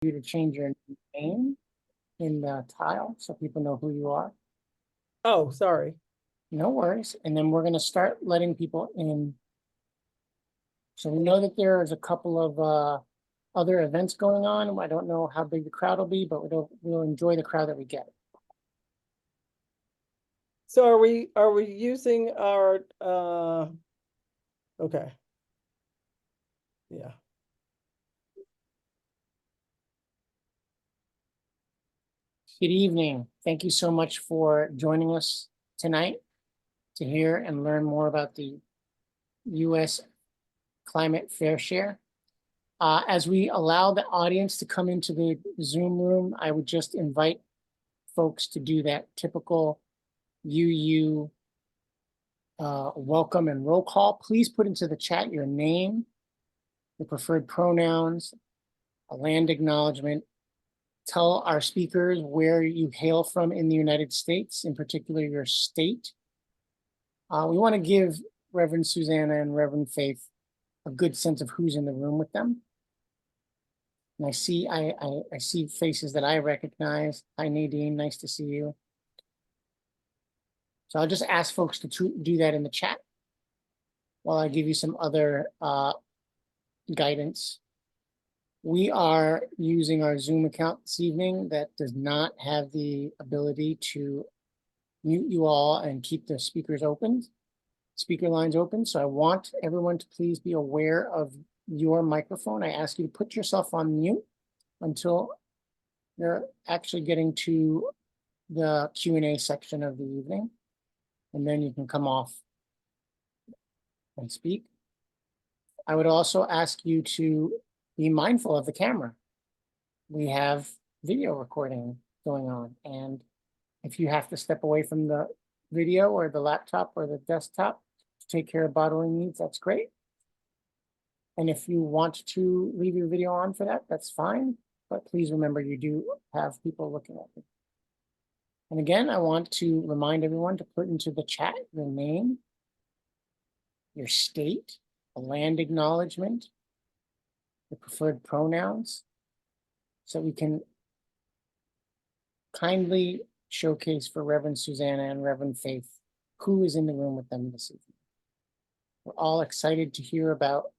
you to change your name in the tile so people know who you are. Oh, sorry. No worries. And then we're going to start letting people in. So we know that there is a couple of other events going on. I don't know how big the crowd will be, but we'll enjoy the crowd that we get. So are we using our okay. Yeah. Good evening. Thank you so much for joining us tonight to hear and learn more about the U.S. Climate Fairshare. As we allow the audience to come into the Zoom room, I would just invite folks to do that typical UU welcome and roll call. Please put into the chat your name, your preferred pronouns, a land acknowledgement. Tell our speakers where you hail from in the United States, in particular your state. We want to give Reverend Susannah and Reverend Faith a good sense of who's in the room with them. And I see faces that I recognize. Hi, Nadine, nice to see you. So I'll just ask folks to do that in the chat while I give you some other guidance. We are using our Zoom account this evening that does not have the ability to mute you all and keep the speaker lines open. So I want everyone to please be aware of your microphone. I ask you to put yourself on mute until you're actually getting to the Q&A section of the evening. And then you can come off and speak. I would also ask you to be mindful of the camera. We have video recording going on. And if you have to step away from the video or the laptop or the desktop to take care of bodily needs, that's great. And if you want to leave your video on for that, that's fine. But please remember, you do have people looking at you. And again, I want to remind everyone to put into the chat your name, your state, a land acknowledgement, your preferred pronouns, so we can kindly showcase for Reverend Susannah and Reverend Faith who is in the room with them this evening. We're all excited to hear about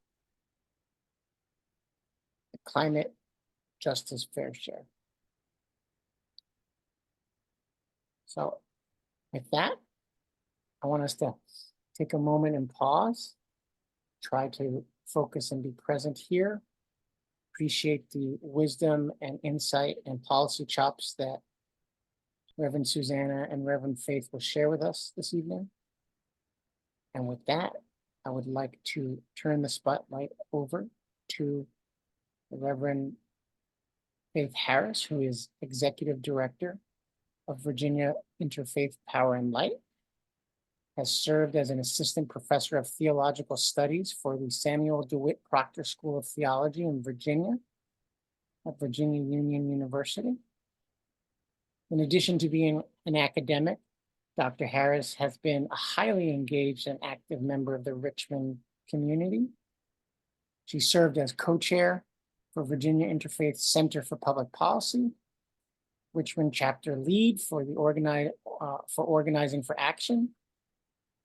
the Climate Justice Fairshare. So with that, I want us to take a moment and pause, try to focus and be present here. Appreciate the wisdom and insight and policy chops that Reverend Susannah and Reverend Faith will share with us this evening. And with that, I would like to turn the spotlight over to the Reverend Faith Harris, who is Executive Director of Virginia Interfaith Power and Light, has served as an assistant professor of theological studies for the Samuel DeWitt Proctor School of Theology in Virginia at Virginia Union University. In addition to being an academic, Dr. Harris has been a highly engaged and active member of the Richmond community. She served as co-chair for Virginia Interfaith Center for Public Policy, Richmond chapter lead for the Organizing for Action,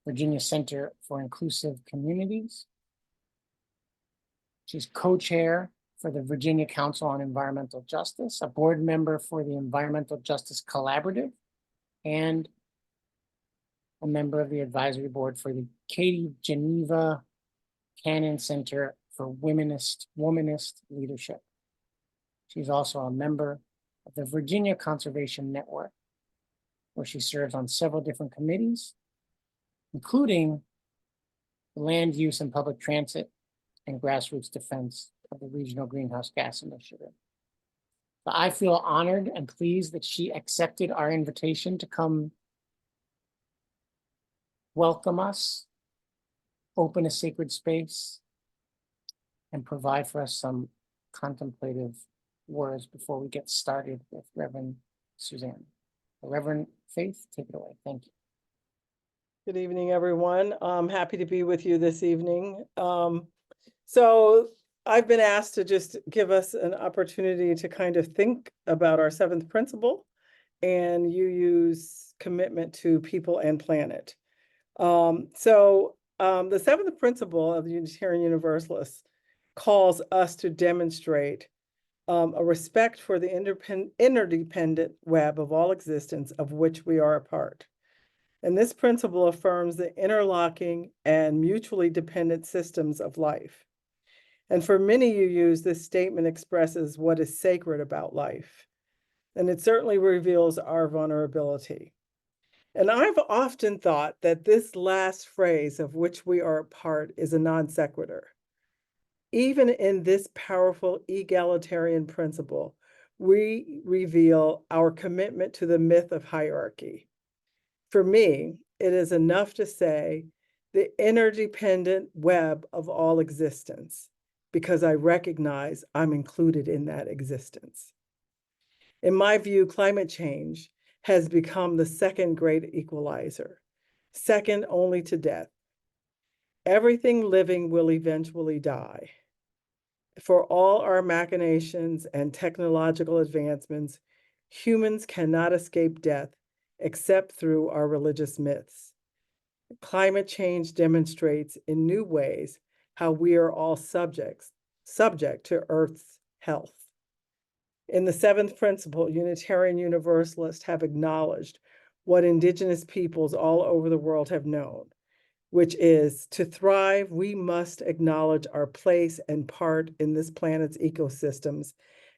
Virginia Center for Inclusive Communities. She's co-chair for the Virginia Council on Environmental Justice, a board member for the Environmental Justice Collaborative, and a member of the advisory board for the Katie Geneva Cannon Center for Womanist Leadership. She's also a member of the Virginia Conservation Network, where she serves on several different committees, including land use and public transit and grassroots defense of the Regional Greenhouse Gas Initiative. So I feel honored and pleased that she accepted our invitation to come welcome us, open a sacred space, and provide for us some contemplative words before we get started with Reverend Susannah. Reverend Faith, take it away. Thank you. Good evening, everyone. I'm happy to be with you this evening. So I've been asked to just give us an opportunity to kind of think about our seventh principle, and you use commitment to people and planet. The seventh principle of the Unitarian Universalists calls us to demonstrate a respect for the interdependent web of all existence of which we are a part. And this principle affirms the interlocking and mutually dependent systems of life. And for many UUs, this statement expresses what is sacred about life. And it certainly reveals our vulnerability. And I've often thought that this last phrase, of which we are a part, is a non sequitur. Even in this powerful egalitarian principle, we reveal our commitment to the myth of hierarchy. For me, it is enough to say the interdependent web of all existence, because I recognize I'm included in that existence. In my view, climate change has become the second great equalizer, second only to death. Everything living will eventually die. For all our machinations and technological advancements, humans cannot escape death except through our religious myths. Climate change demonstrates in new ways how we are all subject to Earth's health. In the seventh principle, Unitarian Universalists have acknowledged what Indigenous peoples all over the world have known, which is to thrive, we must acknowledge our place and part in this planet's ecosystems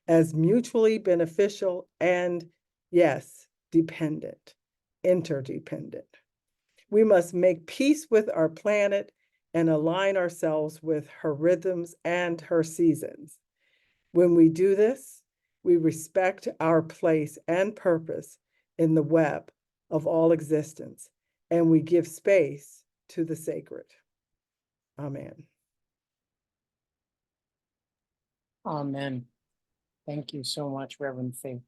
as mutually beneficial and, yes, dependent, interdependent. We must make peace with our planet and align ourselves with her rhythms and her seasons. When we do this, we respect our place and purpose in the web of all existence, and we give space to the sacred. Amen. Amen. Thank you so much, Reverend Faith.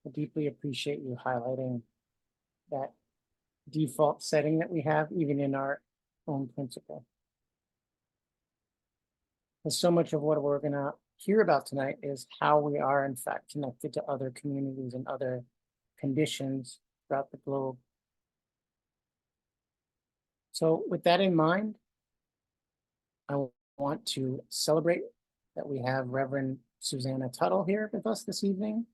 I deeply appreciate you highlighting that default setting that we have, even in our own principle. And so much of what we're going to hear about tonight is how we are, in fact, connected to other communities and other conditions throughout the globe. So with that in mind, I want to celebrate that we have Reverend Susannah Tuttle here with us this evening.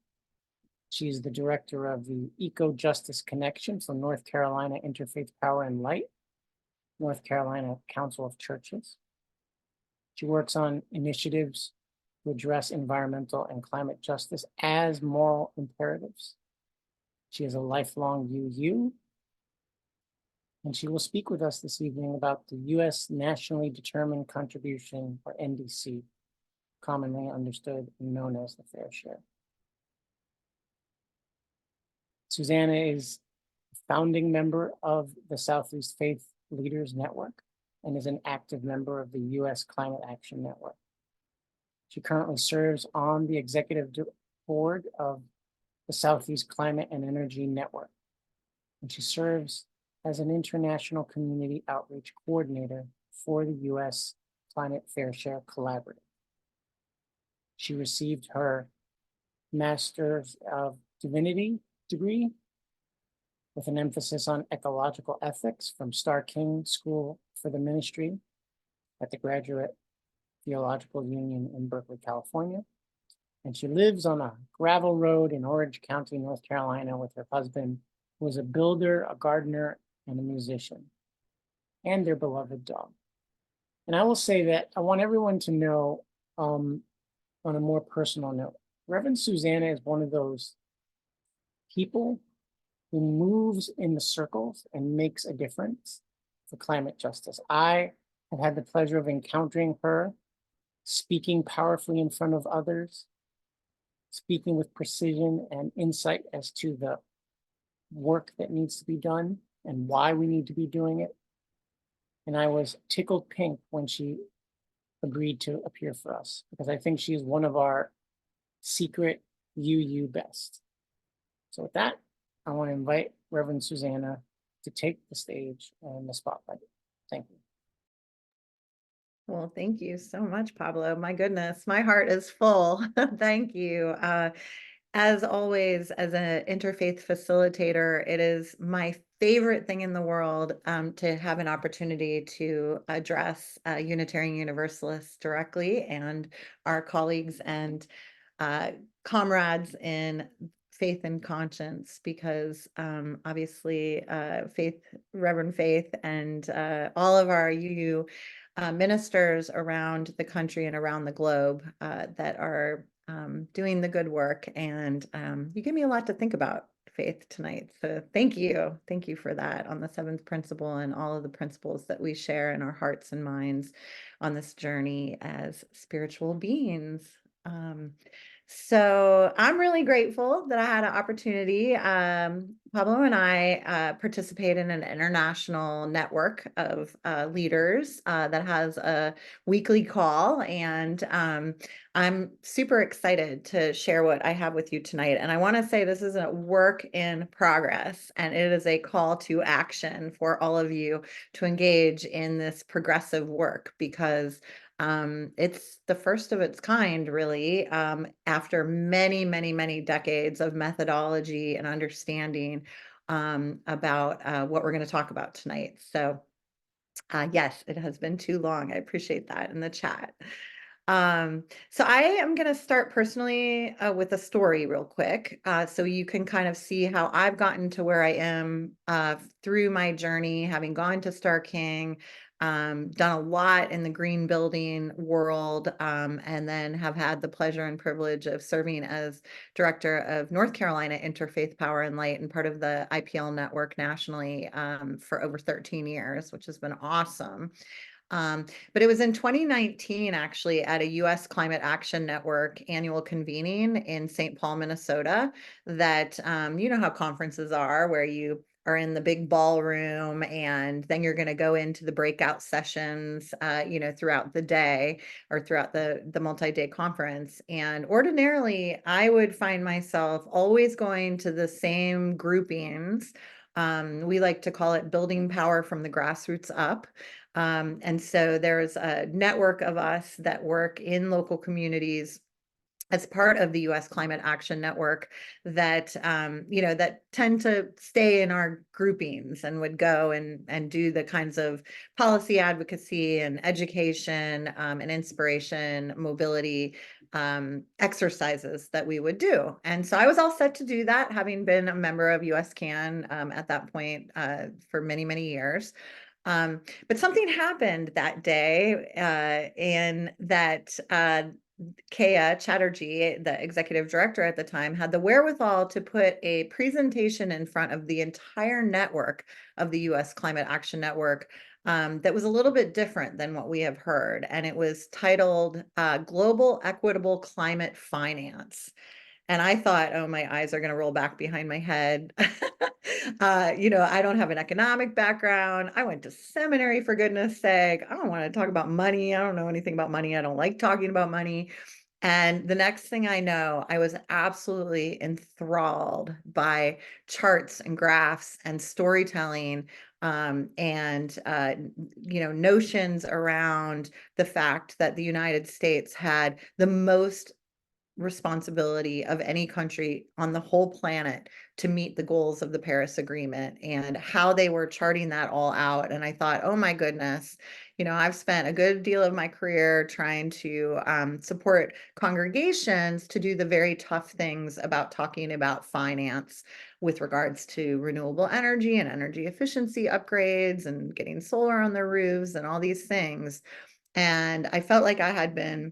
She's the director of the Eco Justice Connection for North Carolina Interfaith Power and Light, North Carolina Council of Churches. She works on initiatives to address environmental and climate justice as moral imperatives. She is a lifelong UU, and she will speak with us this evening about the U.S. Nationally Determined Contribution, or NDC, commonly understood and known as the Fairshare. Susannah is a founding member of the Southeast Faith Leaders Network and is an active member of the U.S. Climate Action Network. She currently serves on the executive board of the Southeast Climate and Energy Network, and she serves as an international community outreach coordinator for the U.S. Climate Fairshare Collaborative. She received her Master's of Divinity degree with an emphasis on ecological ethics from Starr King School for the Ministry at the Graduate Theological Union in Berkeley, California. And she lives on a gravel road in Orange County, North Carolina with her husband, who is a builder, a gardener, and a musician, and their beloved dog. And I will say that I want everyone to know, on a more personal note, Reverend Susannah is one of those people who moves in the circles and makes a difference for climate justice. I have had the pleasure of encountering her, speaking powerfully in front of others, speaking with precision and insight as to the work that needs to be done and why we need to be doing it. And I was tickled pink when she agreed to appear for us, because I think she is one of our secret UU best. So with that, I want to invite Reverend Susannah to take the stage and the spotlight. Thank you. Well, thank you so much, Pablo. My goodness, my heart is full. Thank you. As always, as an interfaith facilitator, it is my favorite thing in the world to have an opportunity to address Unitarian Universalists directly and our colleagues and uh, comrades in faith and conscience, because obviously Faith, Reverend Faith, and all of our UU ministers around the country and around the globe that are doing the good work. And you give me a lot to think about, Faith, tonight. So thank you. Thank you for that on the seventh principle and all of the principles that we share in our hearts and minds on this journey as spiritual beings. So I'm really grateful that I had an opportunity. Pablo and I participate in an international network of leaders that has a weekly call, and I'm super excited to share what I have with you tonight. And I want to say this is a work in progress, and it is a call to action for all of you to engage in this progressive work, because it's the first of its kind, really, after many, many, many decades of methodology and understanding about what we're going to talk about tonight. So yes, it has been too long. I appreciate that in the chat. So I am going to start personally with a story real quick, so you can kind of see how I've gotten to where I am through my journey, having gone to Star King, done a lot in the green building world, and then have had the pleasure and privilege of serving as director of North Carolina Interfaith Power and Light and part of the IPL network nationally for over 13 years, which has been awesome. But it was in 2019, actually, at a U.S. Climate Action Network annual convening in St. Paul, Minnesota, that you know how conferences are, where you are in the big ballroom and then you're going to go into the breakout sessions, you know, throughout the day or throughout the multi-day conference. And ordinarily, I would find myself always going to the same groupings. We like to call it building power from the grassroots up. And so there's a network of us that work in local communities as part of the U.S. Climate Action Network that, you know, that tend to stay in our groupings and would go and do the kinds of policy advocacy and education and inspiration, mobility exercises that we would do. And so I was all set to do that, having been a member of US CAN at that point for many, many years. But something happened that day, and that Kea Chatterjee, the executive director at the time, had the wherewithal to put a presentation in front of the entire network of the U.S. Climate Action Network that was a little bit different than what we have heard. And it was titled Global Equitable Climate Finance. And I thought, oh, my eyes are going to roll back behind my head. You know, I don't have an economic background. I went to seminary, for goodness sake. I don't want to talk about money. I don't know anything about money. I don't like talking about money. And the next thing I know, I was absolutely enthralled by charts and graphs and storytelling, and you know, notions around the fact that the United States had the most responsibility of any country on the whole planet to meet the goals of the Paris Agreement, and how they were charting that all out. And I thought, oh my goodness, you know, I've spent a good deal of my career trying to support congregations to do the very tough things about talking about finance with regards to renewable energy and energy efficiency upgrades and getting solar on their roofs and all these things. And I felt like I had been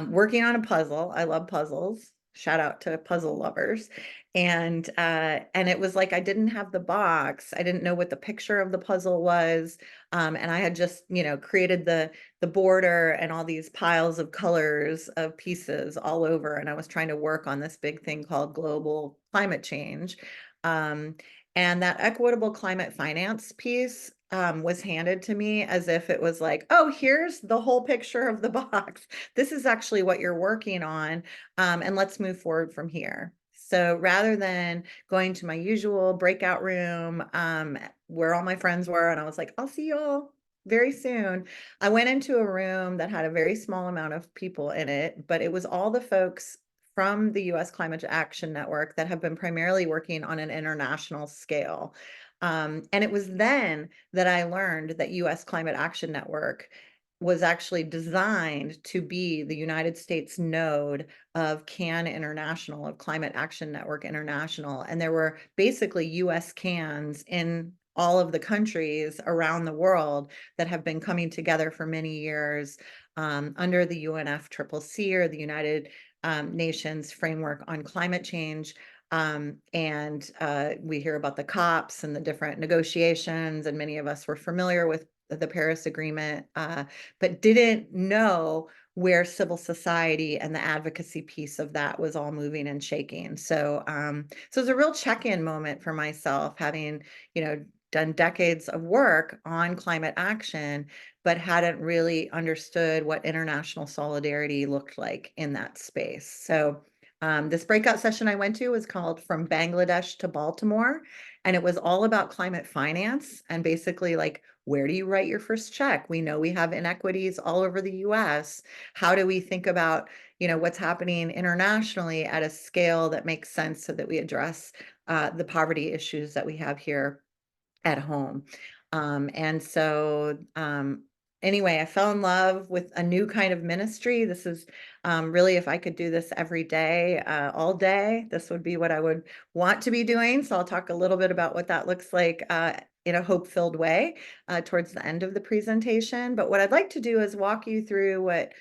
working on a puzzle. I love puzzles. Shout out to puzzle lovers. And it was like I didn't have the box. I didn't know what the picture of the puzzle was. And I had just, you know, created the border and all these piles of colors of pieces all over. And I was trying to work on this big thing called global climate change. Um, and that equitable climate finance piece was handed to me as if it was like, oh, here's the whole picture of the box. This is actually what you're working on, and let's move forward from here. So rather than going to my usual breakout room where all my friends were, and I was like, I'll see you all very soon, I went into a room that had a very small amount of people in it, but it was all the folks from the US Climate Action Network that have been primarily working on an international scale. And it was then that I learned that US Climate Action Network was actually designed to be the United States node of CAN International, of Climate Action Network International. And there were basically US CANs in all of the countries around the world that have been coming together for many years under the UNFCCC, or the United Nations Framework on Climate Change. And we hear about the COPs and the different negotiations, and many of us were familiar with the Paris Agreement, but didn't know where civil society and the advocacy piece of that was all moving and shaking. So, so it's a real check-in moment for myself, having, done decades of work on climate action, but hadn't really understood what international solidarity looked like in that space. So this breakout session I went to was called From Bangladesh to Baltimore, and it was all about climate finance and basically like, where do you write your first check? We know we have inequities all over the US. How do we think about, what's happening internationally at a scale that makes sense so that we address the poverty issues that we have here at home? And so anyway, I fell in love with a new kind of ministry. This is really, if I could do this every day, all day, this would be what I would want to be doing. So I'll talk a little bit about what that looks like in a hope-filled way towards the end of the presentation. But what I'd like to do is walk you through what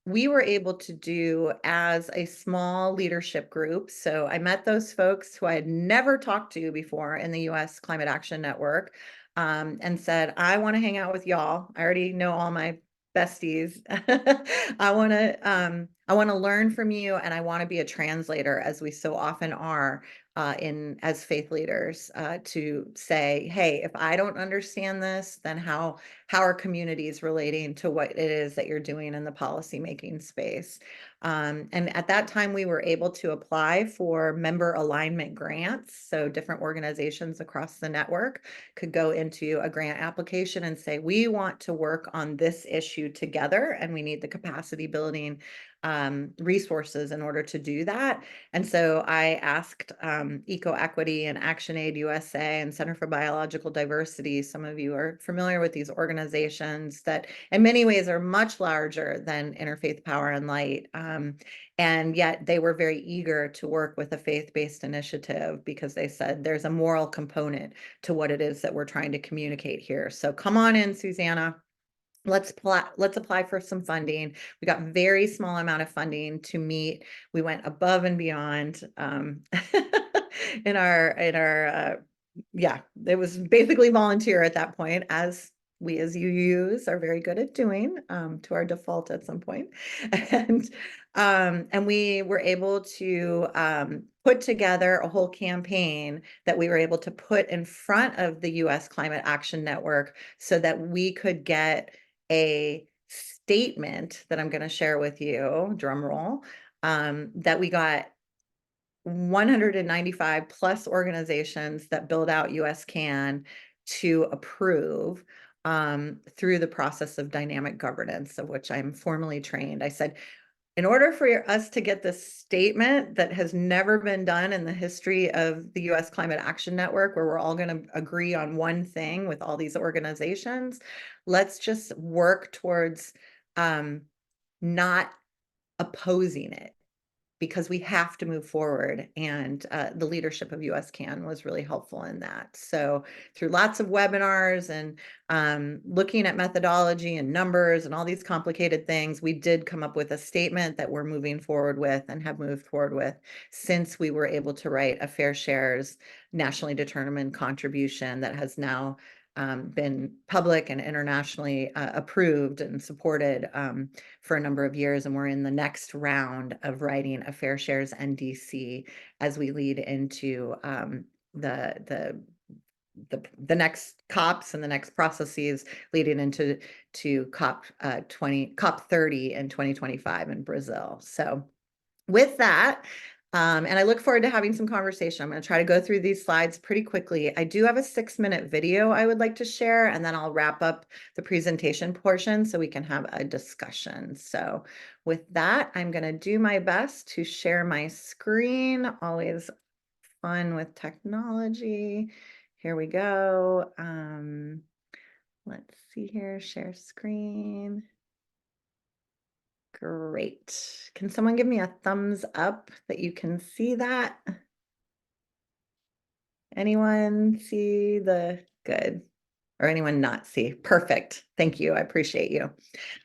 we were able to do as a small leadership group. So I met those folks who I had never talked to before in the US Climate Action Network, and said, I want to hang out with y'all. I already know all my besties. I want to learn from you, and I want to be a translator, as we so often are as faith leaders, to say, hey, if I don't understand this, then how are communities relating to what it is that you're doing in the policymaking space? And at that time, we were able to apply for member alignment grants. So different organizations across the network could go into a grant application and say, we want to work on this issue together, and we need the capacity building resources in order to do that. And so I asked EcoEquity and ActionAid USA and Center for Biological Diversity. Some of you are familiar with these organizations that in many ways are much larger than Interfaith Power and Light. And yet they were very eager to work with a faith-based initiative, because they said there's a moral component to what it is that we're trying to communicate here. So come on in, Susannah. Let's apply for some funding. We got very small amount of funding to meet. We went above and beyond in our yeah, it was basically volunteer at that point, as we as UUs are very good at doing, to our default at some point. And we were able to put together a whole campaign that we were able to put in front of the US Climate Action Network, so that we could get a statement that I'm going to share with you, drum roll, that we got 195 plus organizations that build out US CAN to approve through the process of dynamic governance, of which I'm formally trained. I said, in order for us to get this statement that has never been done in the history of the US Climate Action Network, where we're all going to agree on one thing with all these organizations, let's just work towards not opposing it, because we have to move forward. And the leadership of US CAN was really helpful in that. So through lots of webinars and looking at methodology and numbers and all these complicated things, we did come up with a statement that we're moving forward with and have moved forward with since we were able to write a Fairshare's nationally determined contribution that has now been public and internationally approved and supported for a number of years. And we're in the next round of writing a Fairshare's NDC as we lead into the next COPs and the next processes leading into COP 30 in 2025 in Brazil. So with that, And I look forward to having some conversation. I'm going to try to go through these slides pretty quickly. I do have a 6-minute video I would like to share, and then I'll wrap up the presentation portion so we can have a discussion. So with that, I'm going to do my best to share my screen. Always fun with technology. Here we go. Let's see here, share screen. Great. Can someone give me a thumbs up that you can see that? Anyone see the good? Or anyone not see? Perfect. Thank you. I appreciate you.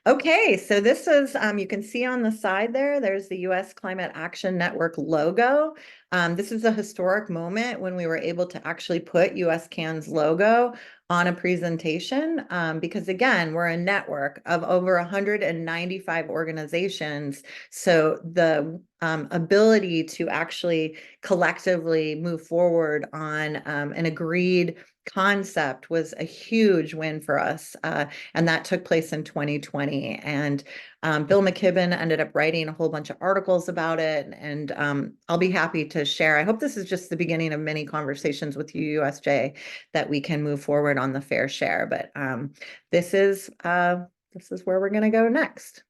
Okay, so this is, you can see on the side there, there's the U.S. Climate Action Network logo. This is a historic moment when we were able to actually put U.S. CAN's logo on a presentation, because again, we're a network of over 195 organizations. So the ability to actually collectively move forward on an agreed concept was a huge win for us. And that took place in 2020. And Bill McKibben ended up writing a whole bunch of articles about it. And I'll be happy to share. I hope this is just the beginning of many conversations with you, USJ, that we can move forward on the fair share. But this is where we're going to go next.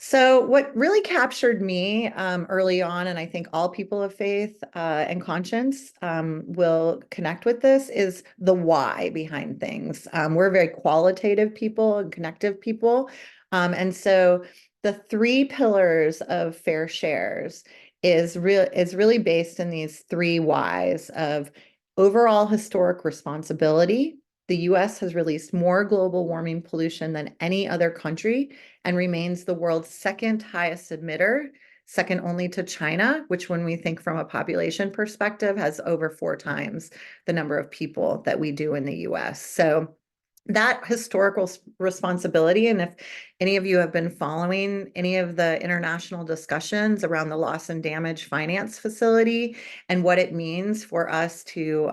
So what really captured me early on, and I think all people of faith and conscience will connect with this, is the why behind things. We're very qualitative people and connective people. And so the 3 pillars of fair shares is really based in these 3 whys of overall historic responsibility. The US has released more global warming pollution than any other country and remains the world's 2nd highest emitter, second only to China, which when we think from a population perspective has over 4 times the number of people that we do in the US. So that historical responsibility, and if any of you have been following any of the international discussions around the loss and damage finance facility and what it means for us to,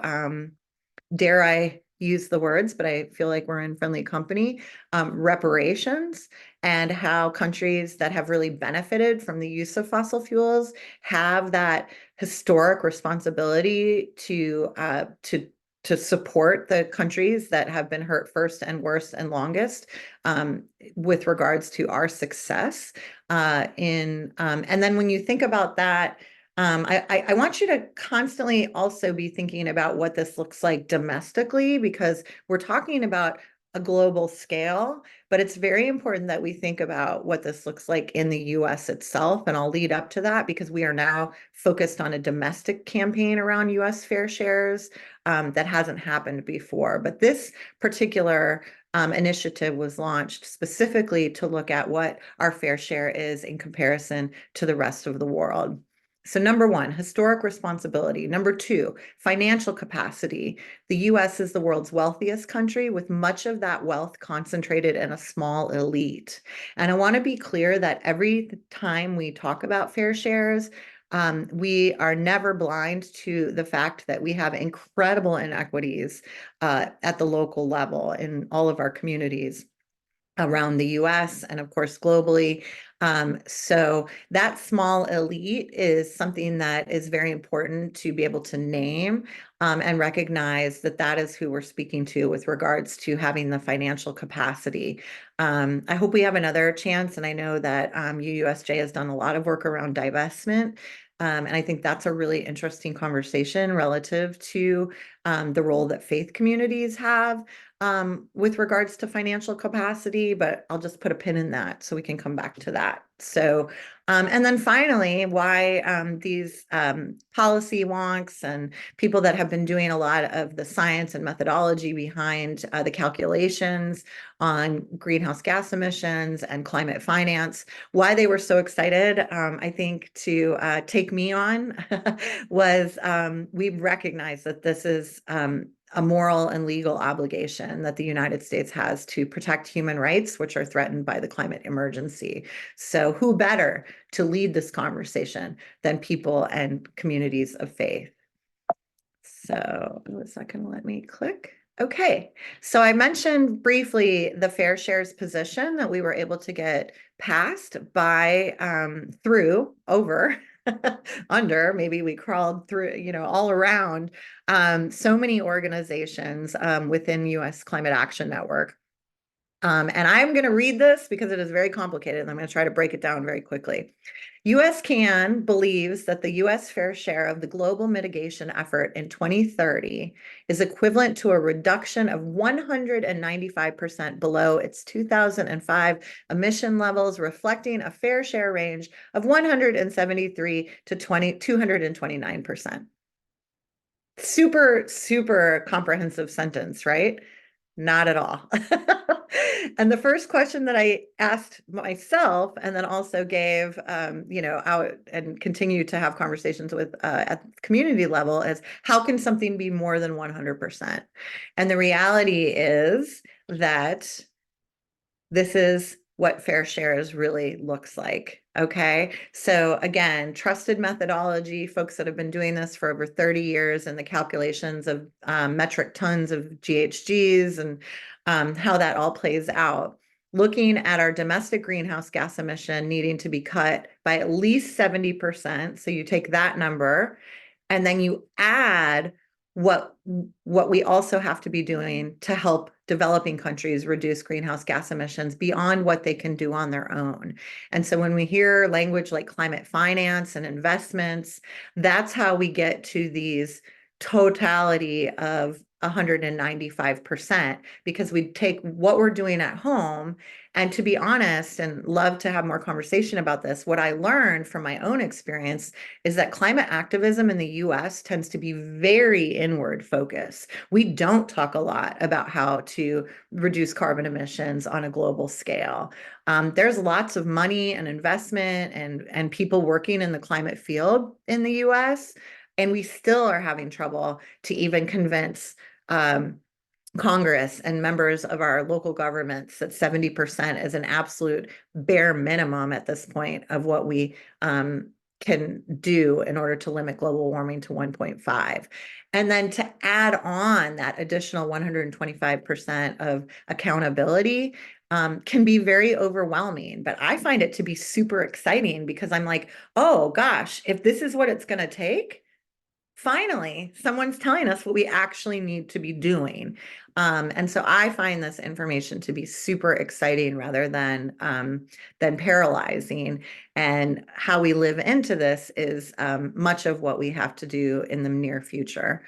dare I use the words, but I feel like we're in friendly company, reparations, and how countries that have really benefited from the use of fossil fuels have that historic responsibility to support the countries that have been hurt first and worst and longest, with regards to our success and then when you think about that, I want you to constantly also be thinking about what this looks like domestically, because we're talking about a global scale, but it's very important that we think about what this looks like in the US itself. And I'll lead up to that because we are now focused on a domestic campaign around US fair shares that hasn't happened before. But this particular initiative was launched specifically to look at what our fair share is in comparison to the rest of the world. So number 1, historic responsibility. Number 2, financial capacity. The US is the world's wealthiest country with much of that wealth concentrated in a small elite. And I want to be clear that every time we talk about fair shares, we are never blind to the fact that we have incredible inequities at the local level in all of our communities around the US and of course globally. So that small elite is something that is very important to be able to name and recognize that that is who we're speaking to with regards to having the financial capacity. I hope we have another chance, and I know that UUSJ has done a lot of work around divestment. And I think that's a really interesting conversation relative to the role that faith communities have with regards to financial capacity, but I'll just put a pin in that so we can come back to that. So, and then finally, why these policy wonks and people that have been doing a lot of the science and methodology behind the calculations on greenhouse gas emissions and climate finance, why they were so excited, I think, to take me on was we recognize that this is a moral and legal obligation that the United States has to protect human rights, which are threatened by the climate emergency. So who better to lead this conversation than people and communities of faith? So is that going to let me click? Okay, so I mentioned briefly the fair shares position that we were able to get passed by over under, maybe we crawled through, all around, so many organizations within US Climate Action Network. And I'm going to read this because it is very complicated, and I'm going to try to break it down very quickly. USCAN believes that the US fair share of the global mitigation effort in 2030 is equivalent to a reduction of 195% below its 2005 emission levels, reflecting a fair share range of 173 to 229%. Super, super comprehensive sentence, right? Not at all. And the first question that I asked myself, and then also gave, out and continue to have conversations with at the community level, is how can something be more than 100%? And the reality is that this is what fair shares really looks like. Okay. So again, trusted methodology, folks that have been doing this for over 30 years, and the calculations of metric tons of GHGs and how that all plays out. Looking at our domestic greenhouse gas emission needing to be cut by at least 70%. So you take that number and then you add what we also have to be doing to help developing countries reduce greenhouse gas emissions beyond what they can do on their own. And so when we hear language like climate finance and investments, that's how we get to these totality of 195%, because we take what we're doing at home. And to be honest, and love to have more conversation about this, what I learned from my own experience is that climate activism in the US tends to be very inward focused. We don't talk a lot about how to reduce carbon emissions on a global scale. There's lots of money and investment and people working in the climate field in the US, and we still are having trouble to even convince Congress and members of our local governments that 70% is an absolute bare minimum at this point of what we can do in order to limit global warming to 1.5. And then to add on that additional 125% of accountability can be very overwhelming. But I find it to be super exciting, because I'm like, oh gosh, if this is what it's going to take, finally, someone's telling us what we actually need to be doing. And so I find this information to be super exciting rather than paralyzing. And how we live into this is much of what we have to do in the near future.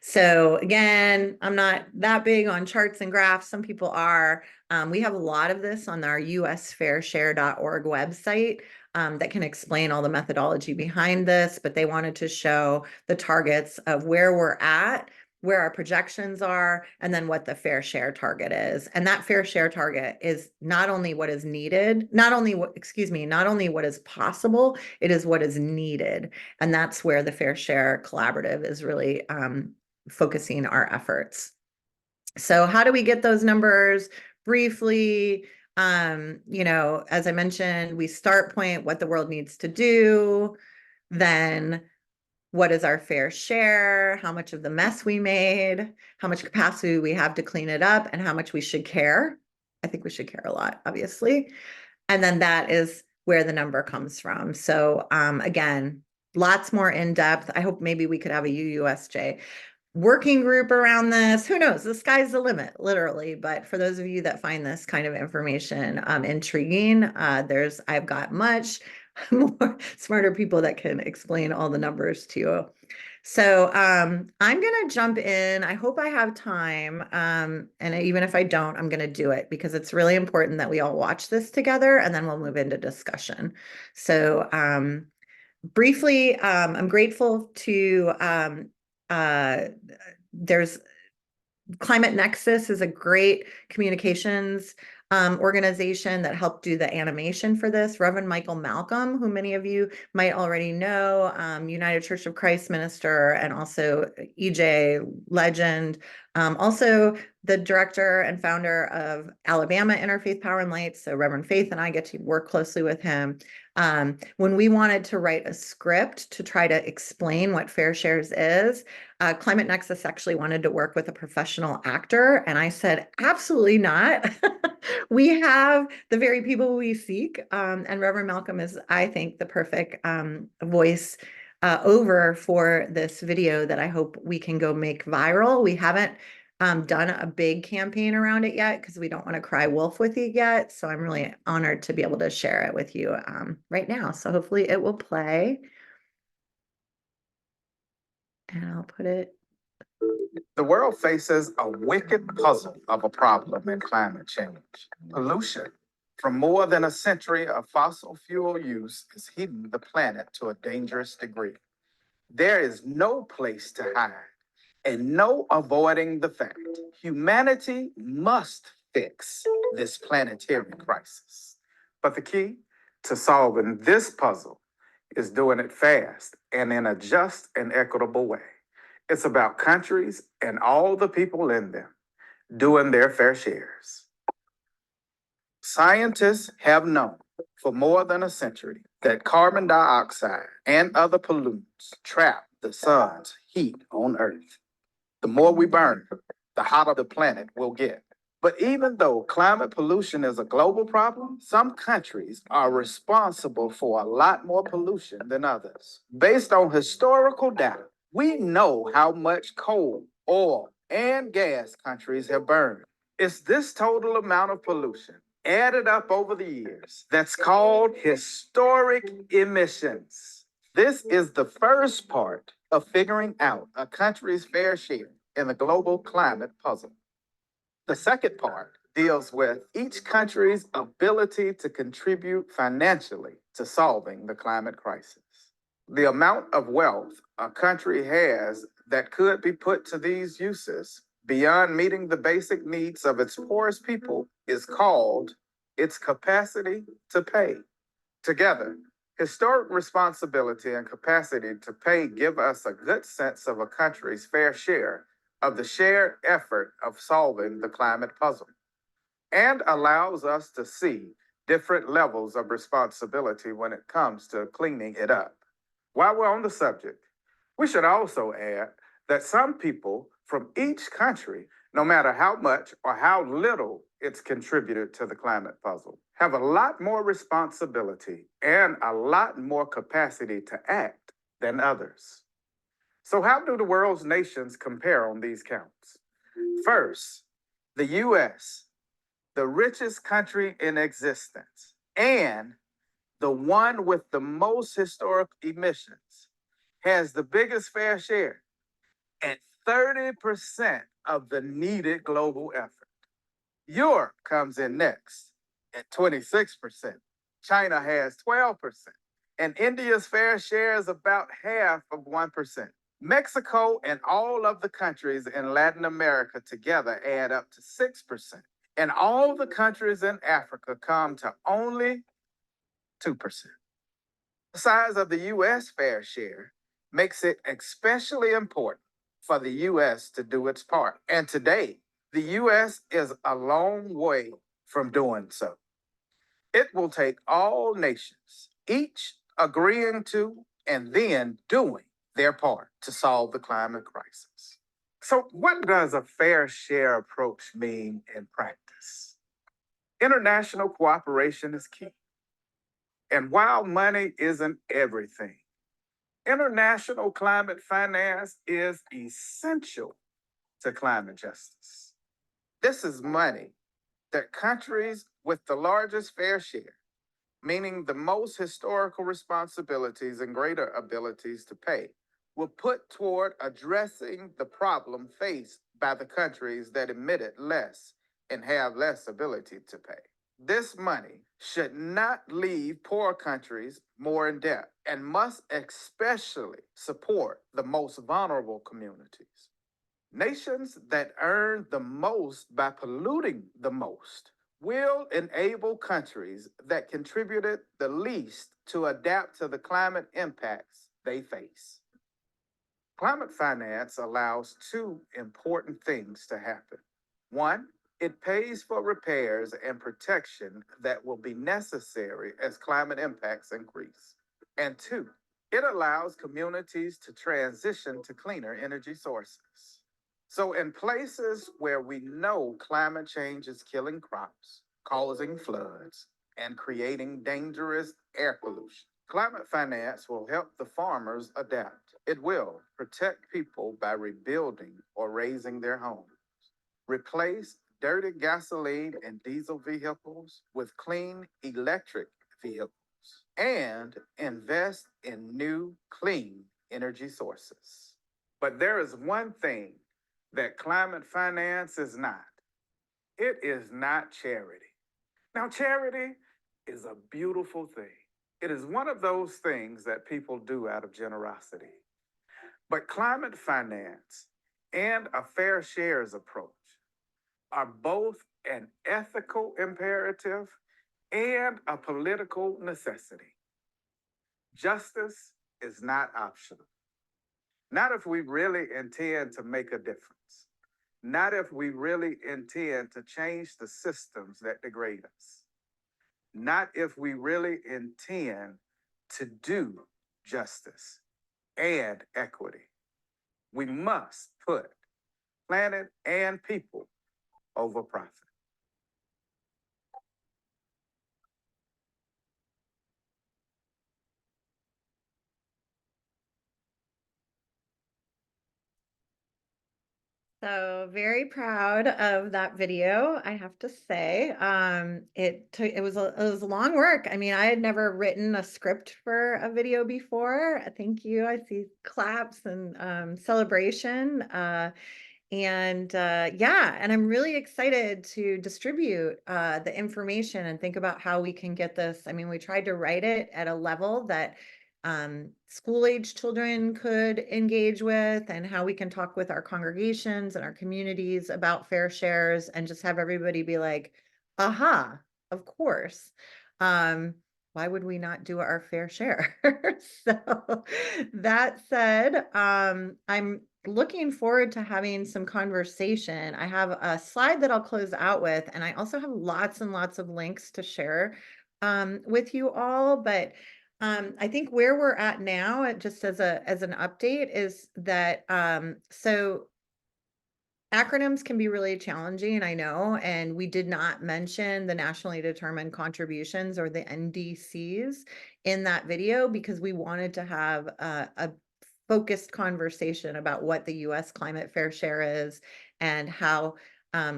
So again, I'm not that big on charts and graphs. Some people are. We have a lot of this on our usfairshare.org website. That can explain all the methodology behind this, but they wanted to show the targets of where we're at, where our projections are, and then what the fair share target is. And that fair share target is not only what is needed, not only what is possible, it is what is needed. And that's where the Fair Share Collaborative is really focusing our efforts. So how do we get those numbers? Briefly, as I mentioned, we start point what the world needs to do, then what is our fair share, how much of the mess we made, how much capacity we have to clean it up, and how much we should care. I think we should care a lot, obviously. And then that is where the number comes from. So again, lots more in depth. I hope maybe we could have a UUSJ working group around this. Who knows? The sky's the limit, literally. But for those of you that find this kind of information intriguing, I've got much more smarter people that can explain all the numbers to you. So I'm going to jump in. I hope I have time. And even if I don't, I'm going to do it, because it's really important that we all watch this together, and then we'll move into discussion. So briefly, I'm grateful to there's Climate Nexus is a great communications organization that helped do the animation for this. Reverend Michael Malcolm, who many of you might already know, United Church of Christ minister, and also EJ legend, Also, the director and founder of Alabama Interfaith Power and Light, so Reverend Faith and I get to work closely with him. When we wanted to write a script to try to explain what Fairshare is, Climate Nexus actually wanted to work with a professional actor, and I said, absolutely not. We have the very people we seek, and Reverend Malcolm is, I think, the perfect voice over for this video that I hope we can go make viral. We haven't done a big campaign around it yet because we don't want to cry wolf with you yet. So I'm really honored to be able to share it with you right now. So hopefully it will play. And I'll put it. The world faces a wicked puzzle of a problem in climate change. Pollution from more than a century of fossil fuel use is heating the planet to a dangerous degree. There is no place to hide and no avoiding the fact. Humanity must fix this planetary crisis. But the key to solving this puzzle is doing it fast and in a just and equitable way. It's about countries and all the people in them doing their fair shares. Scientists have known for more than a century that carbon dioxide and other pollutants trap the sun's heat on Earth. The more we burn, the hotter the planet will get. But even though climate pollution is a global problem, some countries are responsible for a lot more pollution than others. Based on historical data, we know how much coal, oil, and gas countries have burned. It's this total amount of pollution added up over the years that's called historic emissions. This is the first part of figuring out a country's fair share in the global climate puzzle. The second part deals with each country's ability to contribute financially to solving the climate crisis. The amount of wealth a country has that could be put to these uses beyond meeting the basic needs of its poorest people is called its capacity to pay. Together, historic responsibility and capacity to pay give us a good sense of a country's fair share of the shared effort of solving the climate puzzle, and allows us to see different levels of responsibility when it comes to cleaning it up. While we're on the subject, we should also add that some people from each country, no matter how much or how little it's contributed to the climate puzzle, have a lot more responsibility and a lot more capacity to act than others. So how do the world's nations compare on these counts? First, the US, the richest country in existence, and the one with the most historic emissions, has the biggest fair share at 30% of the needed global effort. Europe comes in next at 26%. China has 12%. And India's fair share is about half of 1%. Mexico and all of the countries in Latin America together add up to 6%. And all the countries in Africa come to only 2%. The size of the U.S. fair share makes it especially important for the U.S. to do its part. And today, the U.S. is a long way from doing so. It will take all nations, each agreeing to and then doing their part to solve the climate crisis. So what does a fair share approach mean in practice? International cooperation is key. And while money isn't everything, international climate finance is essential to climate justice. This is money that countries with the largest fair share, meaning the most historical responsibilities and greater abilities to pay, will put toward addressing the problem faced by the countries that emitted less and have less ability to pay. This money should not leave poor countries more in debt and must especially support the most vulnerable communities. Nations that earn the most by polluting the most will enable countries that contributed the least to adapt to the climate impacts they face. Climate finance allows two important things to happen. One, it pays for repairs and protection that will be necessary as climate impacts increase. And two, it allows communities to transition to cleaner energy sources. So in places where we know climate change is killing crops, causing floods, and creating dangerous air pollution, climate finance will help the farmers adapt. It will protect people by rebuilding or raising their homes, replace dirty gasoline and diesel vehicles with clean electric vehicles, and invest in new clean energy sources. But there is one thing that climate finance is not. It is not charity. Now, charity is a beautiful thing. It is one of those things that people do out of generosity. But climate finance and a fair shares approach are both an ethical imperative and a political necessity. Justice is not optional. Not if we really intend to make a difference. Not if we really intend to change the systems that degrade us. Not if we really intend to do justice and equity. We must put planet and people over profit. So very proud of that video, I have to say. It was a long work. I mean, I had never written a script for a video before. Thank you. I see claps and celebration. Yeah, and I'm really excited to distribute the information and think about how we can get this. I mean, we tried to write it at a level that school-age children could engage with, and how we can talk with our congregations and our communities about fair shares, and just have everybody be like, aha, of course. Why would we not do our fair share? So that said, I'm looking forward to having some conversation. I have a slide that I'll close out with, and I also have lots and lots of links to share with you all. But I think where we're at now, just as an update, is that so acronyms can be really challenging, I know, and we did not mention the nationally determined contributions, or the NDCs, in that video, because we wanted to have a focused conversation about what the US Climate Fair Share is, and how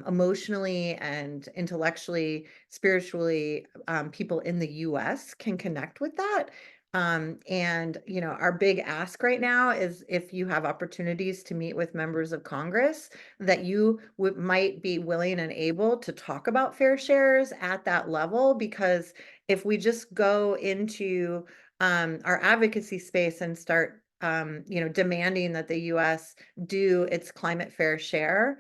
emotionally and intellectually, spiritually, people in the US can connect with that. And our big ask right now is, if you have opportunities to meet with members of Congress, that you might be willing and able to talk about fair shares at that level. Because if we just go into our advocacy space and start demanding that the US do its climate fair share,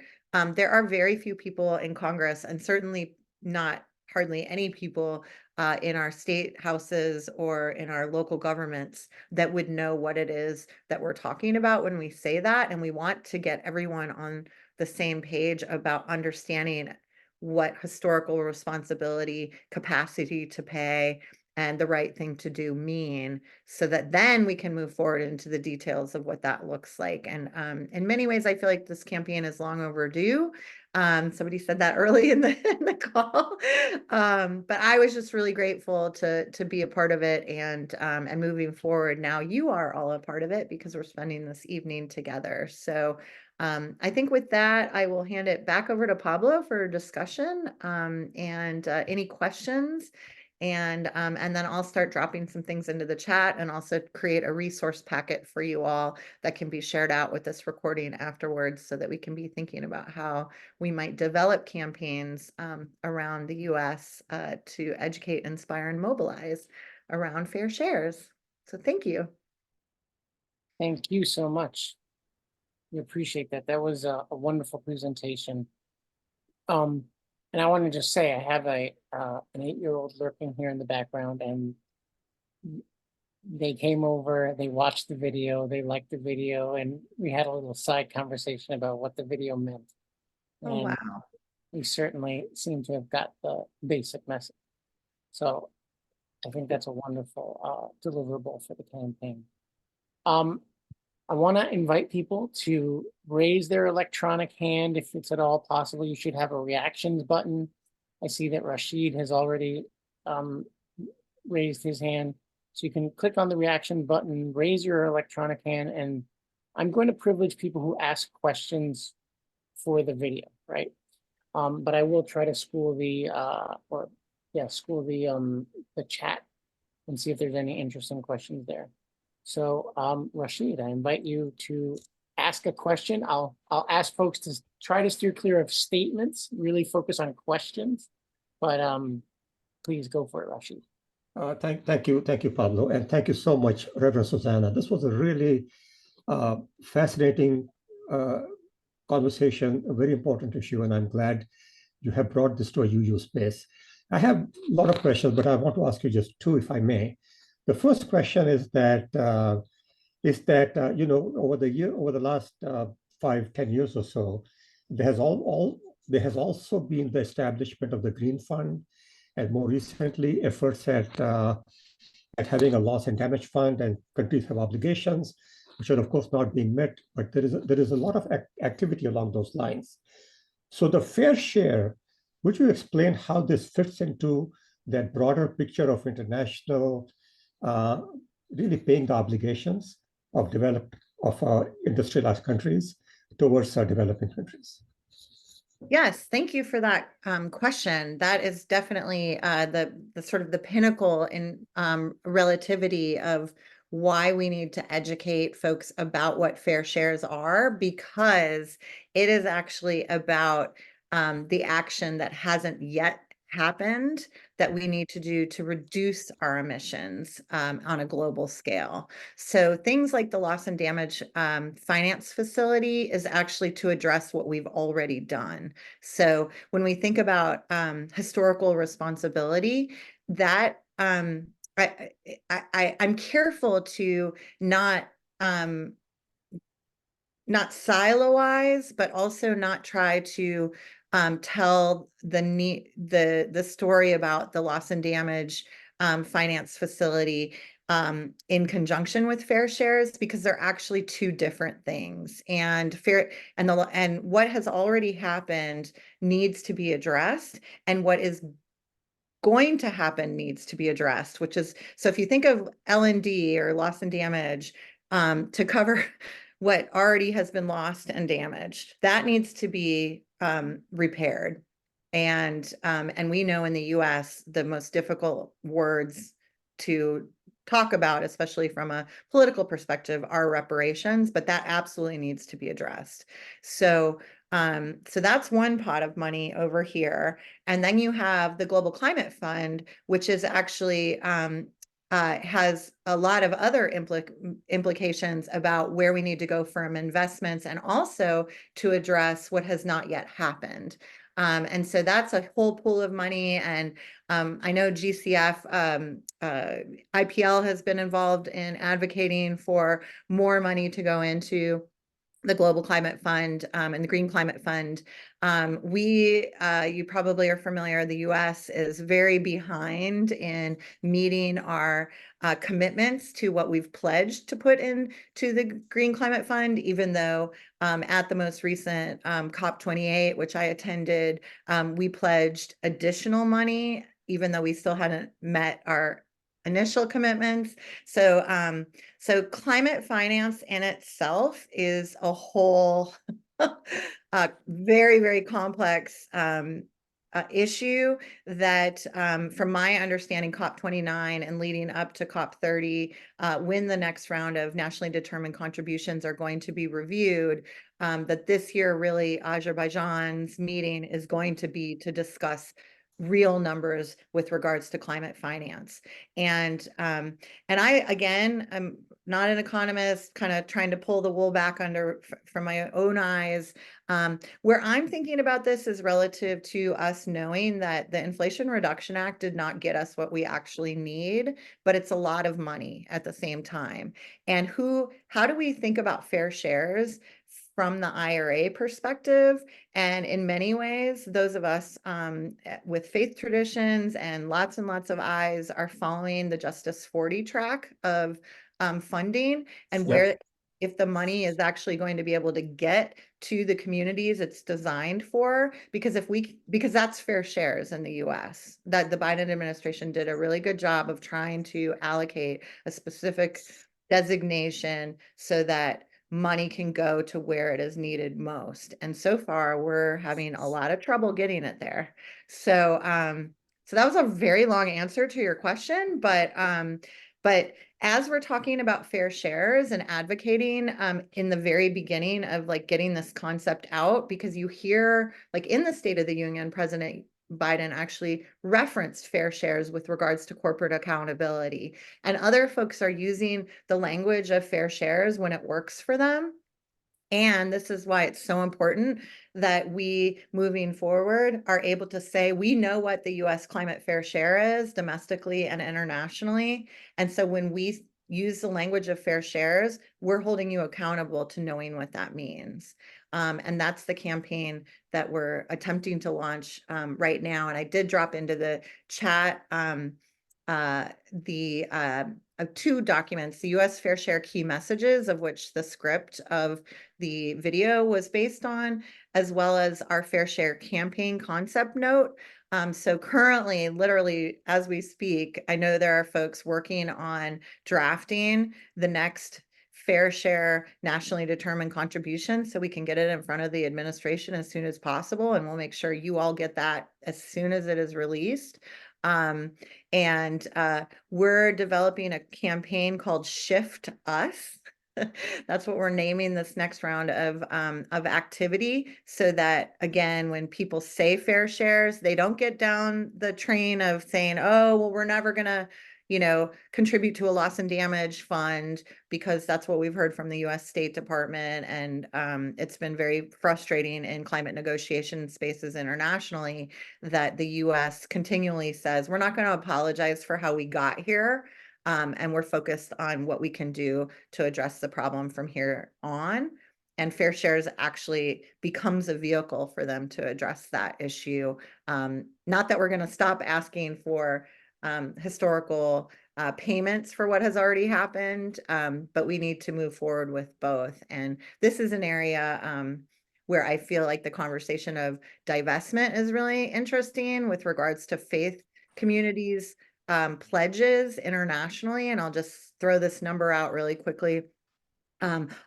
there are very few people in Congress, and certainly not hardly any people in our state houses or in our local governments, that would know what it is that we're talking about when we say that. And we want to get everyone on the same page about understanding what historical responsibility, capacity to pay, and the right thing to do mean, so that then we can move forward into the details of what that looks like. And in many ways, I feel like this campaign is long overdue. Somebody said that early in the call. But I was just really grateful to be a part of it, and moving forward. Now you are all a part of it, because we're spending this evening together. So I think with that, I will hand it back over to Pablo for discussion and any questions. And then I'll start dropping some things into the chat, and also create a resource packet for you all that can be shared out with this recording afterwards, so that we can be thinking about how we might develop campaigns around the US to educate, inspire, and mobilize around fair shares. So thank you. Thank you so much. We appreciate that. That was a wonderful presentation. And I want to just say, I have an 8-year-old lurking here in the background, and they came over, they watched the video, they liked the video, and we had a little side conversation about what the video meant. Oh, And wow. we certainly seem to have got the basic message. So I think that's a wonderful deliverable for the campaign. I want to invite people to raise their electronic hand if it's at all possible. You should have a reactions button. I see that Rashid has already raised his hand. So you can click on the reaction button, raise your electronic hand, and I'm going to privilege people who ask questions for the video, right? But I will try to school the the chat and see if there's any interesting questions there. So Rashid, I invite you to ask a question. I'll ask folks to try to steer clear of statements, really focus on questions. But please go for it, Rashid. Thank you, Pablo, and thank you so much, Reverend Susannah. This was a really fascinating conversation, a very important issue, and I'm glad you have brought this to a UU space. I have a lot of questions, but I want to ask you just two, if I may. The first question is that you know, over the last 5-10 years or so, there has also been the establishment of the Green Fund, and more recently efforts at having a loss and damage fund, and countries have obligations, which are of course not being met, but there is a lot of activity along those lines. So the fair share, would you explain how this fits into that broader picture of international, really paying the obligations of industrialized countries towards developing countries? Yes, thank you for that question. That is definitely the sort of the pinnacle in relativity of why we need to educate folks about what fair shares are, because it is actually about the action that hasn't yet happened that we need to do to reduce our emissions on a global scale. So things like the loss and damage finance facility is actually to address what we've already done. So when we think about historical responsibility, that I'm careful to not siloize, but also not try to tell the story about the loss and damage finance facility in conjunction with fair shares, because they're actually two different things. And what has already happened needs to be addressed, and what is going to happen needs to be addressed, which is, so if you think of L&D or loss and damage to cover what already has been lost and damaged, that needs to be repaired. And we know in the US, the most difficult words to talk about, especially from a political perspective, are reparations, but that absolutely needs to be addressed. So that's one pot of money over here. And then you have the Global Climate Fund, which is actually has a lot of other implications about where we need to go from investments, and also to address what has not yet happened. And so that's a whole pool of money. And I know GCF, IPL has been involved in advocating for more money to go into the Global Climate Fund and the Green Climate Fund. You probably are familiar, the US is very behind in meeting our commitments to what we've pledged to put into the Green Climate Fund, even though at the most recent COP28, which I attended, we pledged additional money, even though we still hadn't met our initial commitments. So climate finance in itself is a whole very, very complex issue that, from my understanding, COP29 and leading up to COP30, when the next round of nationally determined contributions are going to be reviewed, that this year really Azerbaijan's meeting is going to be to discuss real numbers with regards to climate finance. And I, again, I'm not an economist, kind of trying to pull the wool back under from my own eyes. Where I'm thinking about this is relative to us knowing that the Inflation Reduction Act did not get us what we actually need, but it's a lot of money at the same time. And how do we think about fair shares from the IRA perspective? And in many ways, those of us with faith traditions and lots of eyes are following the Justice 40 track of funding, and Yeah. where, if the money is actually going to be able to get to the communities it's designed for, because that's fair shares in the US. That the Biden administration did a really good job of trying to allocate a specific designation so that money can go to where it is needed most. And so far, we're having a lot of trouble getting it there. So, so that was a very long answer to your question, but as we're talking about fair shares and advocating in the very beginning of like getting this concept out, because you hear like in the State of the Union, President Biden actually referenced fair shares with regards to corporate accountability, and other folks are using the language of fair shares when it works for them. And this is why it's so important that we, moving forward, are able to say, we know what the US climate fair share is domestically and internationally. And so when we use the language of fair shares, we're holding you accountable to knowing what that means. And that's the campaign that we're attempting to launch right now. And I did drop into the chat two documents, the US Fair Share Key Messages, of which the script of the video was based on, as well as our Fair Share campaign concept note. So currently, literally, as we speak, I know there are folks working on drafting the next Fair Share nationally determined contribution, so we can get it in front of the administration as soon as possible, and we'll make sure you all get that as soon as it is released. We're developing a campaign called Shift Us. That's what we're naming this next round of activity, so that, again, when people say fair shares, they don't get down the train of saying, oh, well, we're never gonna, contribute to a loss and damage fund, because that's what we've heard from the US State Department. And it's been very frustrating in climate negotiation spaces internationally that the US continually says, we're not going to apologize for how we got here. And we're focused on what we can do to address the problem from here on. And Fair Shares actually becomes a vehicle for them to address that issue. Not that we're going to stop asking for historical payments for what has already happened, but we need to move forward with both. And this is an area where I feel like the conversation of divestment is really interesting with regards to faith communities pledges internationally. And I'll just throw this number out really quickly.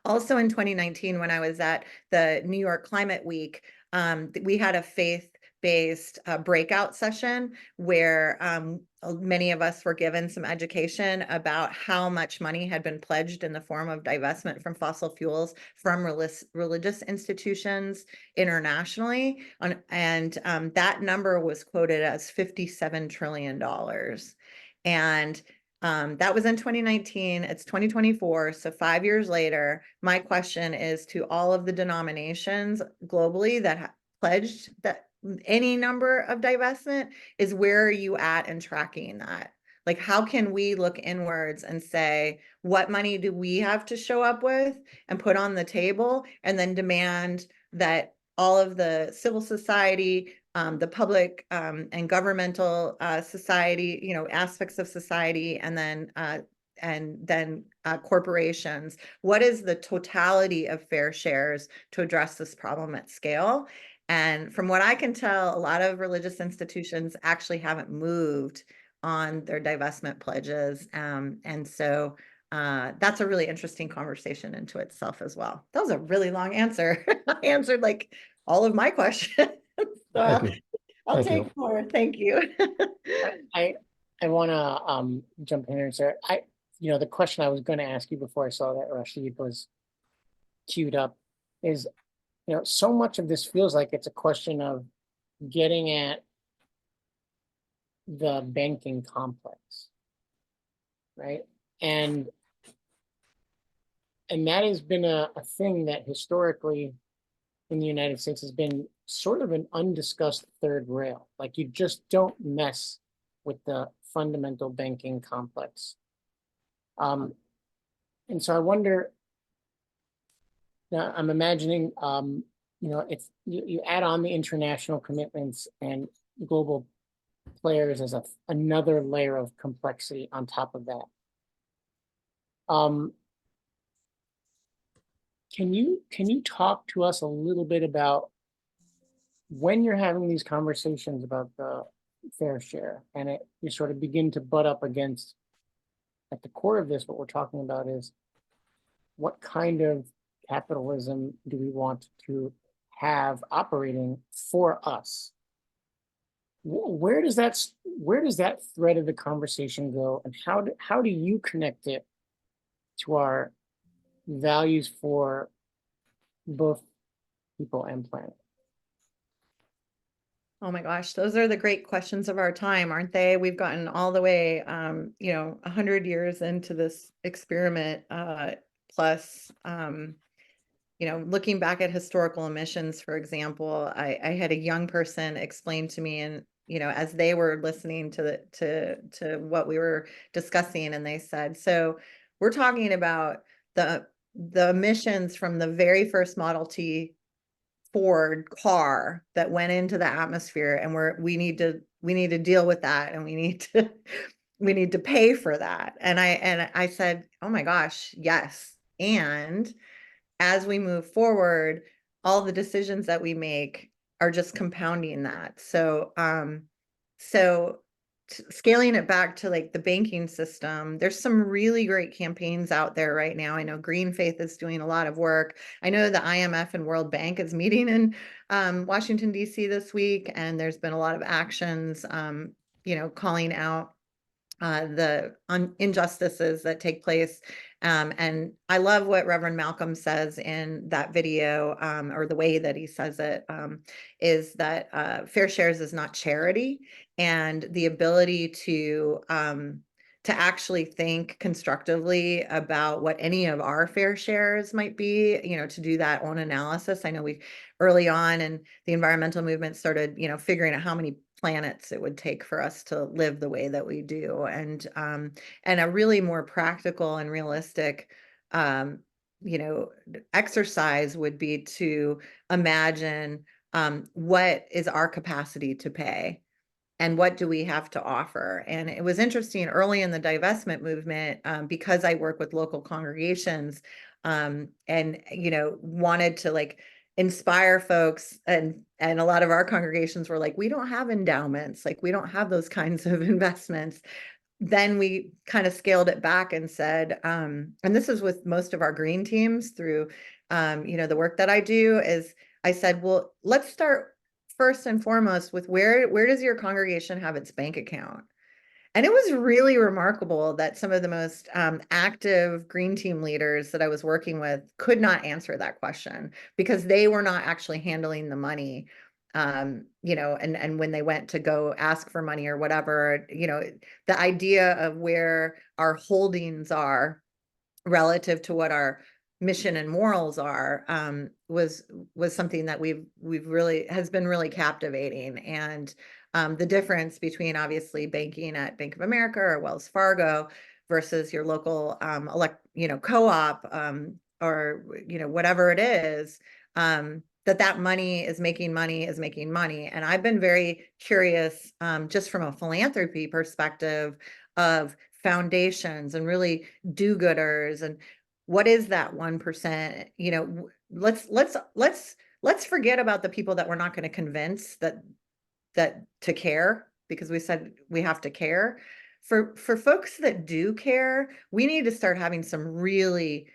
Also in 2019, when I was at the New York Climate Week, we had a faith-based breakout session where many of us were given some education about how much money had been pledged in the form of divestment from fossil fuels from religious institutions internationally. And that number was quoted as $57 trillion. And that was in 2019. It's 2024. So 5 years later, my question is to all of the denominations globally that pledged that any number of divestment is, where are you at in tracking that? Like, how can we look inwards and say, what money do we have to show up with and put on the table, and then demand that all of the civil society, the public and governmental society, aspects of society, and then corporations. What is the totality of fair shares to address this problem at scale? And from what I can tell, a lot of religious institutions actually haven't moved on their divestment pledges. And so that's a really interesting conversation into itself as well. That was a really long answer. I answered like all of my questions. So Thank you. I'll Thank take you. more. Thank you. I want to jump in here and say, the question I was going to ask you before I saw that Rashid was queued up is, so much of this feels like it's a question of getting at the banking complex, right? And that has been a thing that historically in the United States has been sort of an undiscussed third rail. Like you just don't mess with the fundamental banking complex. And so I wonder, now I'm imagining, if you add on the international commitments and global players as another layer of complexity on top of that. Can you talk to us a little bit about when you're having these conversations about the Fairshare and you sort of begin to butt up against, at the core of this, what we're talking about is what kind of capitalism do we want to have operating for us? Where does that thread of the conversation go, and how do you connect it to our values for both people and planet? Oh my gosh, those are the great questions of our time, aren't they? We've gotten all the way, 100 years into this experiment, plus, looking back at historical emissions, for example, I had a young person explain to me, and as they were listening to what we were discussing, and they said, so we're talking about the emissions from the very first Model T Ford car that went into the atmosphere, and we need to deal with that, and we need to pay for that. And I said, oh my gosh, yes. And as we move forward, all the decisions that we make are just compounding that. So scaling it back to like the banking system, there's some really great campaigns out there right now. I know Green Faith is doing a lot of work. I know the IMF and World Bank is meeting in Washington, D.C. this week, and there's been a lot of actions, calling out the injustices that take place. And I love what Reverend Malcolm says in that video, or the way that he says it, is that Fair Shares is not charity, and the ability to actually think constructively about what any of our fair shares might be, to do that own analysis. I know we early on in the environmental movement started, figuring out how many planets it would take for us to live the way that we do, and a really more practical and realistic exercise would be to imagine what is our capacity to pay and what do we have to offer. And it was interesting early in the divestment movement, because I work with local congregations, and wanted to like inspire folks, and a lot of our congregations were like, we don't have endowments, like we don't have those kinds of investments. Then we kind of scaled it back and said, and this is with most of our green teams through the work that I do, is I said, well, let's start first and foremost with where does your congregation have its bank account? And it was really remarkable that some of the most active green team leaders that I was working with could not answer that question, because they were not actually handling the money. And when they went to go ask for money or whatever, the idea of where our holdings are relative to what our mission and morals are, was something that we've really has been really captivating. And the difference between obviously banking at Bank of America or Wells Fargo versus your local co-op, or whatever it is, that money is making money. And I've been very curious, just from a philanthropy perspective, of foundations and really do-gooders, and what is that 1%? Let's forget about the people that we're not going to convince that to care, because we said we have to care. For folks that do care, we need to start having some really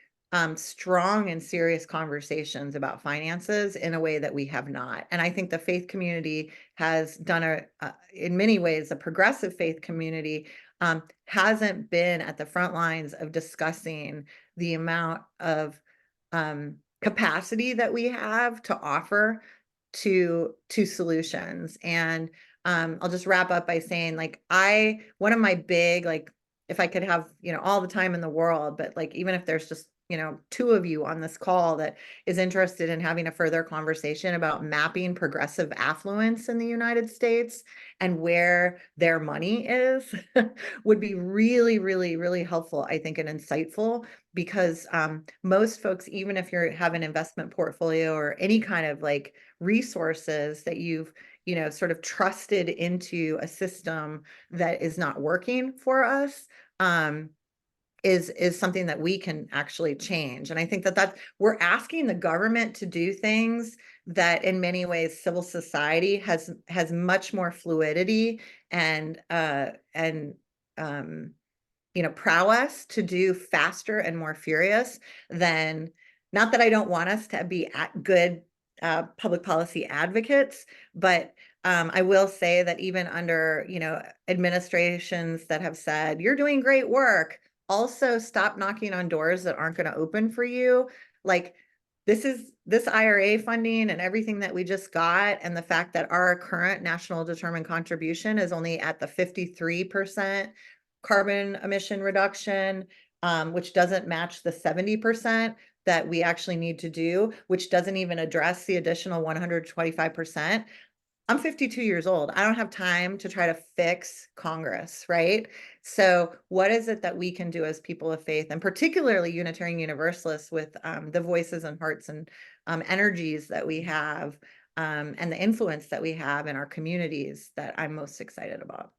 strong and serious conversations about finances in a way that we have not. And I think the faith community has done in many ways, a progressive faith community hasn't been at the front lines of discussing the amount of capacity that we have to offer to solutions. And I'll just wrap up by saying, like, one of my big, like, if I could have, all the time in the world, but like, even if there's just, two of you on this call that is interested in having a further conversation about mapping progressive affluence in the United States and where their money is, would be really, really, really helpful, I think, and insightful, because most folks, even if you have an investment portfolio or any kind of like resources that you've sort of trusted into a system that is not working for us, is something that we can actually change. And I think that we're asking the government to do things that in many ways civil society has much more fluidity and prowess to do faster and more furious than, not that I don't want us to be good public policy advocates, but I will say that even under, administrations that have said, you're doing great work, also stop knocking on doors that aren't going to open for you. Like, this IRA funding and everything that we just got, and the fact that our current national determined contribution is only at the 53% carbon emission reduction, which doesn't match the 70% that we actually need to do, which doesn't even address the additional 125%. I'm 52 years old. I don't have time to try to fix Congress, right? So what is it that we can do as people of faith, and particularly Unitarian Universalists, with the voices and hearts and energies that we have, and the influence that we have in our communities, that I'm most excited about?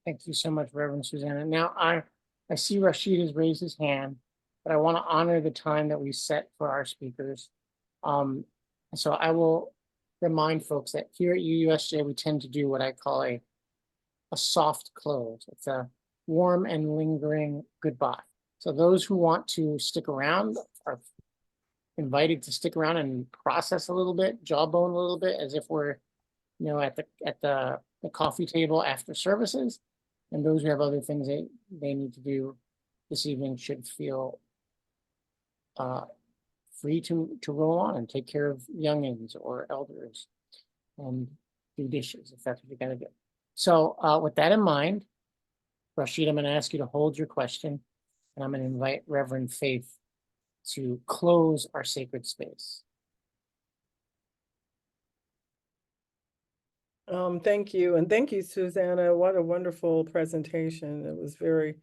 Thank you so much, Reverend Susannah. Now, I see Rashid has raised his hand, but I want to honor the time that we set for our speakers. So I will remind folks that here at UUSJ, we tend to do what I call a soft close. It's a warm and lingering goodbye. So those who want to stick around are invited to stick around and process a little bit, jawbone a little bit, as if we're, at the coffee table after services. And those who have other things they need to do this evening should feel free to roll on and take care of youngins or elders and do dishes, if that's what you gotta do. So with that in mind, Rashid, I'm gonna ask you to hold your question, and I'm gonna invite Reverend Faith to close our sacred space. Thank you. And thank you, Susannah. What a wonderful presentation. It was very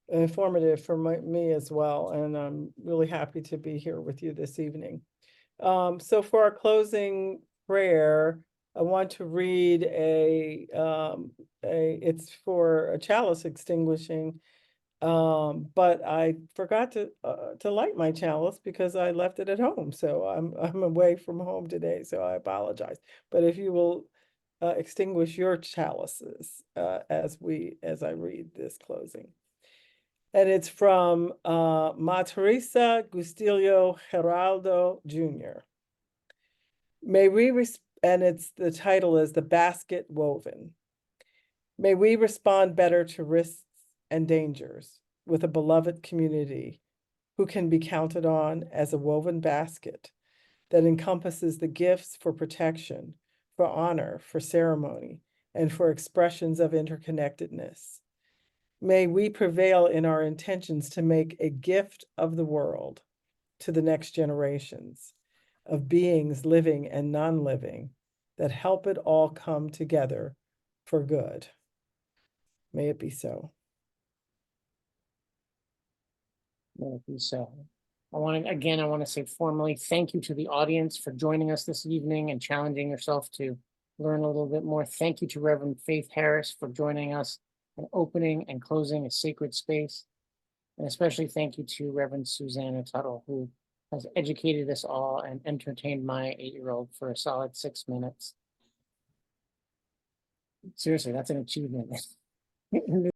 informative for me as well. And I'm really happy to be here with you this evening. So for our closing prayer, I want to read it's for a chalice extinguishing, but I forgot to light my chalice because I left it at home. So I'm away from home today, so I apologize. But if you will extinguish your chalices as I read this closing. And it's from Ma Teresa Gustilio Geraldo Jr. May we, and the title is The Basket Woven. May we respond better to risks and dangers with a beloved community who can be counted on as a woven basket that encompasses the gifts for protection, for honor, for ceremony, and for expressions of interconnectedness. May we prevail in our intentions to make a gift of the world to the next generations of beings living and non-living that help it all come together for good. May it be so. May it be so. I want to say formally thank you to the audience for joining us this evening and challenging yourself to learn a little bit more. Thank you to Reverend Faith Harris for joining us and opening and closing a sacred space. And especially thank you to Reverend Susannah Tuttle, who has educated us all and entertained my 8-year-old for a solid 6 minutes. Seriously, that's an achievement.